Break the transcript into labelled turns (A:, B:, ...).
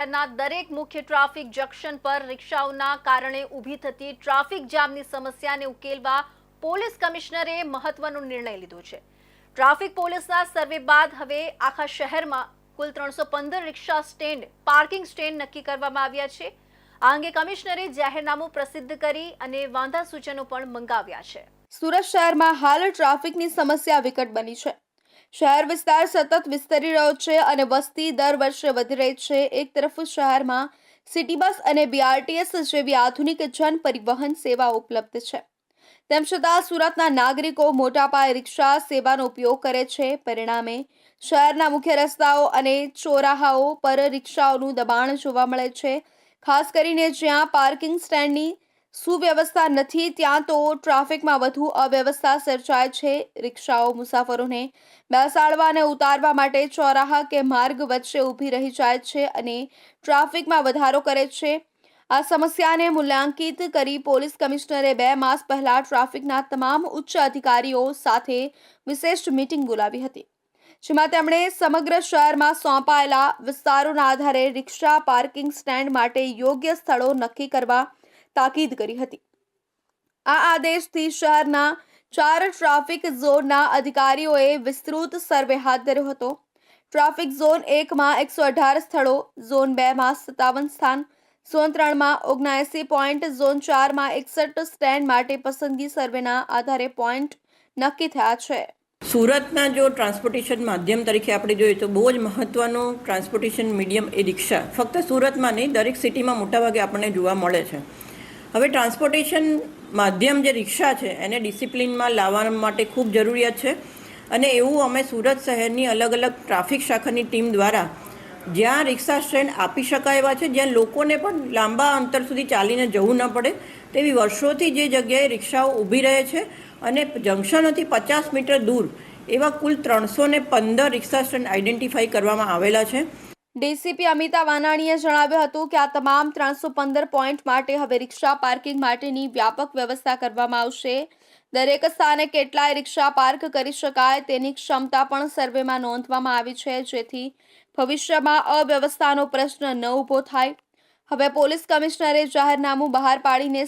A: શહેરના દરેક મુખ્ય ટ્રાફિક જંકશન પર રિક્ષાઓના કારણે ઊભી થતી ટ્રાફિક જામની સમસ્યાને ઉકેલવા પોલીસ કમિશનરે મહત્વનો નિર્ણય લીધો છે। ટ્રાફિક પોલીસના સર્વે બાદ હવે આખા શહેરમાં કુલ 315 રિક્ષા સ્ટેન્ડ, પાર્કિંગ સ્ટેન્ડ નક્કી કરવામાં આવ્યા છે। આ અંગે કમિશનરે જાહેરનામું પ્રસિદ્ધ કરી અને વાંધા સૂચનો પણ મંગાવ્યા છે।
B: સુરત શહેરમાં હાલ ટ્રાફિકની સમસ્યા વિકટ બની છે। શહેર વિસ્તાર સતત વિસ્તરી રહ્યો છે અને વસ્તી દર વર્ષે વધી રહી છે। એક તરફ શહેરમાં સિટી બસ અને બીઆરટીએસ જેવી આધુનિક જન પરિવહન સેવાઓ ઉપલબ્ધ છે, તેમ છતાં સુરતના નાગરિકો મોટા પાયે રિક્ષા સેવાનો ઉપયોગ કરે છે। પરિણામે શહેરના મુખ્ય રસ્તાઓ અને ચોરાહાઓ પર રિક્ષાઓનું દબાણ જોવા મળે છે। ખાસ કરીને જ્યાં પાર્કિંગ સ્ટેન્ડની સુવ્યવસ્થા નથી ત્યાં તો ટ્રાફિકમાં વધુ અવ્યવસ્થા સર્જાય છે। રિક્ષાઓ મુસાફરોને બેસાડવા અને ઉતારવા માટે ચોરાહા કે માર્ગ વચ્ચે ઊભી રહી જાય છે અને ટ્રાફિકમાં વધારો કરે છે। આ સમસ્યાને મૂલ્યાંકિત કરી પોલીસ કમિશનરે 2 માસ પહેલા ટ્રાફિકના તમામ ઉચ્ચ અધિકારીઓ સાથે વિશેષ મીટિંગ બોલાવી હતી, જેમાં તેમણે સમગ્ર શહેરમાં સોંપાયેલા વિસ્તારોના આધારે રિક્ષા પાર્કિંગ સ્ટેન્ડ માટે યોગ્ય સ્થળો નક્કી કરવા તાકીદ કરી હતી। આ આદેશથી શહેરના 4 ટ્રાફિક ઝોનના અધિકારીઓએ વિસ્તૃત સર્વે હાથ ધર્યો હતો। ટ્રાફિક ઝોન 1માં 118 સ્થળો, ઝોન 2માં 57 સ્થાન, ઝોન 3માં 79 પોઈન્ટ, ઝોન 4માં 61 સ્ટેન્ડ માટે પસંદગી સર્વેના આધારે પોઈન્ટ નક્કી થયા છે।
C: સુરતના જો ટ્રાન્સપોર્ટેશન માધ્યમ તરીકે આપણે જોઈએ તો બહુ જ મહત્ત્વનું ટ્રાન્સપોર્ટેશન મીડિયમ એ રિક્ષા ફક્ત સુરતમાં નહીં, દરેક સિટીમાં મોટાભાગે આપણને જોવા મળે છે। હવે ટ્રાન્સપોર્ટેશન માધ્યમ જે રિક્ષા છે એને ડિસિપ્લિનમાં લાવવા માટે ખૂબ જરૂરિયાત છે અને એવું અમે સુરત શહેરની અલગ અલગ ટ્રાફિક શાખાની ટીમ દ્વારા જ્યાં રિક્ષા સ્ટેન્ડ આપી શકાય એવા છે, જ્યાં લોકોને પણ લાંબા અંતર સુધી ચાલીને જવું ન પડે તેવી વર્ષોથી જે જગ્યાએ રિક્ષાઓ ઊભી રહે છે અને જંકશનોથી 50 મીટર દૂર એવા કુલ 315 રિક્ષા સ્ટેન્ડ આઈડેન્ટિફાઈ કરવામાં આવેલા છે।
B: ડીસીપી અમિતા વાનાણીએ જણાવ્યું હતું કે આ તમામ 315 પોઈન્ટ માટે હવે રિક્ષા પાર્કિંગ માટેની વ્યાપક વ્યવસ્થા કરવામાં આવશે। દરેક સ્થાને કેટલાય રિક્ષા પાર્ક કરી શકાય તેની ક્ષમતા પણ સર્વેમાં નોંધવામાં આવી છે, જેથી ભવિષ્યમાં અવ્યવસ્થાનો પ્રશ્ન ન ઊભો થાય। હવે પોલીસ કમિશનરે જાહેરનામું બહાર પાડીને